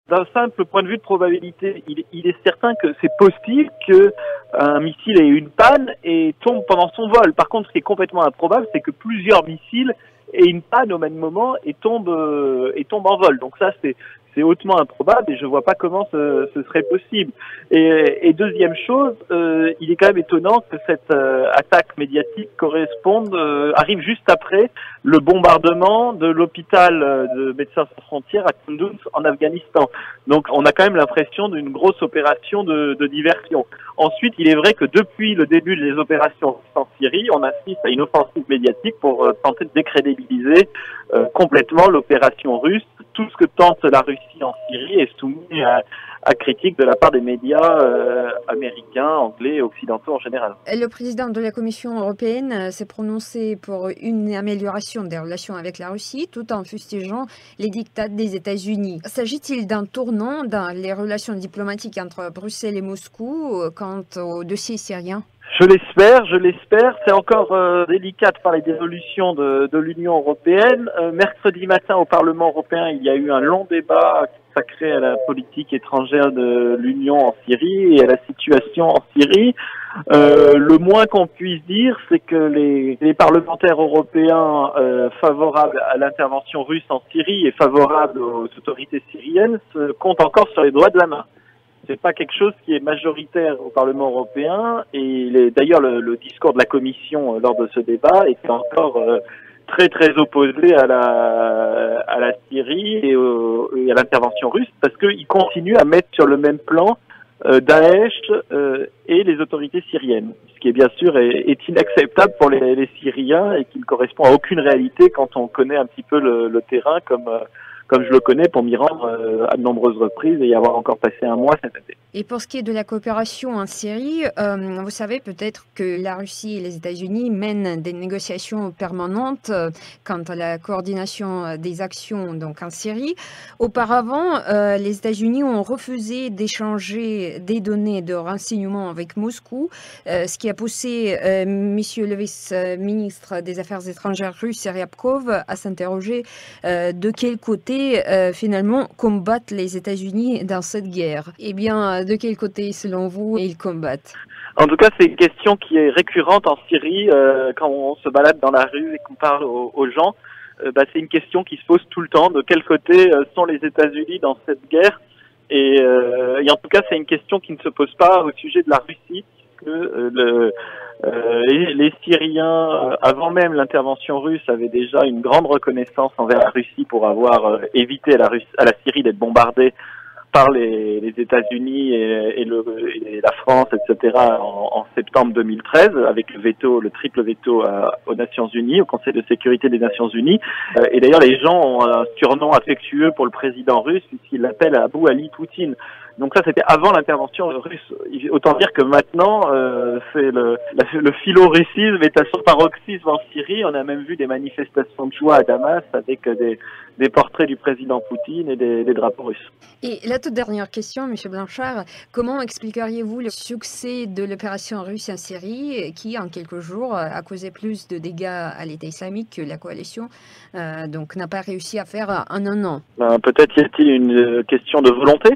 D'un simple point de vue de probabilité, il est certain que c'est possible qu'un missile ait une panne et tombe pendant son vol. Par contre, ce qui est complètement improbable, c'est que plusieurs missiles aient une panne au même moment et tombent en vol. Donc ça, c'est hautement improbable et je vois pas comment ce serait possible. Et deuxième chose, il est quand même étonnant que cette attaque médiatique arrive juste après le bombardement de l'hôpital de Médecins sans frontières à Kunduz en Afghanistan. Donc on a quand même l'impression d'une grosse opération de diversion. Ensuite, il est vrai que depuis le début des opérations en Syrie, on assiste à une offensive médiatique pour tenter de décrédibiliser complètement l'opération russe. Tout ce que tente la Russie en Syrie est soumis à critique de la part des médias américains, anglais et occidentaux en général. Le président de la Commission européenne s'est prononcé pour une amélioration des relations avec la Russie, tout en fustigeant les diktats des États-Unis. S'agit-il d'un tournant dans les relations diplomatiques entre Bruxelles et Moscou quant au dossier syrien ? Je l'espère. C'est encore délicat de parler d'évolution de l'Union européenne. Mercredi matin au Parlement européen, il y a eu un long débat consacré à la politique étrangère de l'Union en Syrie et à la situation en Syrie. Le moins qu'on puisse dire, c'est que les parlementaires européens favorables à l'intervention russe en Syrie et favorables aux autorités syriennes comptent encore sur les doigts de la main. C'est pas quelque chose qui est majoritaire au Parlement européen et d'ailleurs le discours de la Commission lors de ce débat était encore très très opposé à la Syrie et à l'intervention russe parce qu'il continue à mettre sur le même plan Daesh et les autorités syriennes, ce qui est bien sûr est inacceptable pour les Syriens et qui ne correspond à aucune réalité quand on connaît un petit peu le terrain comme je le connais pour m'y rendre à de nombreuses reprises et y avoir encore passé un mois cette année. Et pour ce qui est de la coopération en Syrie, vous savez peut-être que la Russie et les États-Unis mènent des négociations permanentes quant à la coordination des actions donc en Syrie. Auparavant, les États-Unis ont refusé d'échanger des données de renseignement avec Moscou, ce qui a poussé monsieur le vice-ministre des Affaires étrangères russe, Ryabkov, à s'interroger de quel côté finalement combattent les États-Unis dans cette guerre. Eh bien, de quel côté, selon vous, ils combattent? En tout cas, c'est une question qui est récurrente en Syrie quand on se balade dans la rue et qu'on parle aux gens. C'est une question qui se pose tout le temps. De quel côté sont les États-Unis dans cette guerre et en tout cas, c'est une question qui ne se pose pas au sujet de la Russie, puisque les Syriens, avant même l'intervention russe, avaient déjà une grande reconnaissance envers la Russie pour avoir évité à la Syrie d'être bombardée par les États-Unis et la France, etc. en septembre 2013, avec le triple veto aux Nations Unies, au Conseil de sécurité des Nations Unies. Et d'ailleurs, les gens ont un surnom affectueux pour le président russe, puisqu'ils l'appellent Abou Ali Poutine. Donc ça, c'était avant l'intervention russe. Autant dire que maintenant, le philo-russisme est à son paroxysme en Syrie. On a même vu des manifestations de joie à Damas avec des portraits du président Poutine et des drapeaux russes. Et la toute dernière question, M. Blanchard, comment expliqueriez-vous le succès de l'opération russe en Syrie qui, en quelques jours, a causé plus de dégâts à l'État islamique que la coalition donc n'a pas réussi à faire en un an? Peut-être y a-t-il une question de volonté?